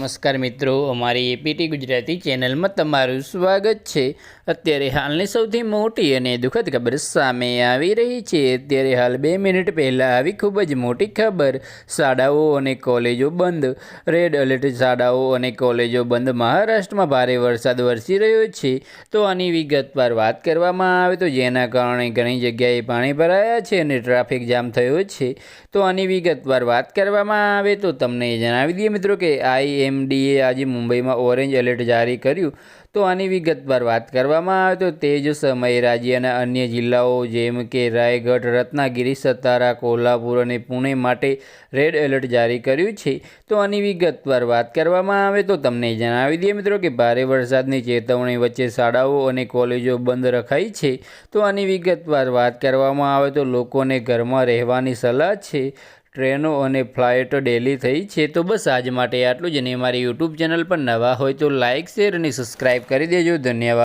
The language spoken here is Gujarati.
નમસ્કાર મિત્રો, અમારી એપીટી ગુજરાતી ચેનલમાં તમારું સ્વાગત છે। અત્યારે હાલની સૌથી મોટી અને દુઃખદ ખબર સામે આવી રહી છે। અત્યારે હાલ 2 મિનિટ પહેલાં આવી ખૂબ જ મોટી ખબર। શાળાઓ અને કોલેજો બંધ, રેડ એલર્ટ। શાળાઓ અને કોલેજો બંધ। મહારાષ્ટ્રમાં ભારે વરસાદ વરસી રહ્યો છે। તો આની વિગતવાર વાત કરવામાં આવે તો જેના કારણે ઘણી જગ્યાએ પાણી ભરાયા છે અને ટ્રાફિક જામ થયો છે। તો આની વિગતવાર વાત કરવામાં આવે તો તમને જણાવી દઈએ મિત્રો કે IMDએ આજે મુંબઈમાં ઓરેન્જ એલર્ટ જારી કર્યું। તો આની વિગતવાર વાત કરવામાં આવે તો તે જ સમયે રાજ્યના અન્ય જિલ્લાઓ જેમ કે રાયગઢ, રત્નાગિરી, સતારા, કોલ્હાપુર અને પુણે માટે રેડ એલર્ટ જારી કર્યું છે। તો આની વિગતવાર વાત કરવામાં આવે તો તમને જણાવી દઈએ મિત્રો કે ભારે વરસાદની ચેતવણી વચ્ચે શાળાઓ અને કોલેજો બંધ રખાઈ છે। તો આની વિગતવાર વાત કરવામાં આવે તો લોકોને ઘરમાં રહેવાની સલાહ છે। ટ્રેનો અને ફ્લાઇટ ડેલી થઈ છે। તો બસ આજ માટે આટલું જ, અને અમારી યુટ્યુબ ચેનલ પર નવા હોય તો લાઇક, શેર અને સબસ્ક્રાઈબ કરી દેજો। ધન્યવાદ।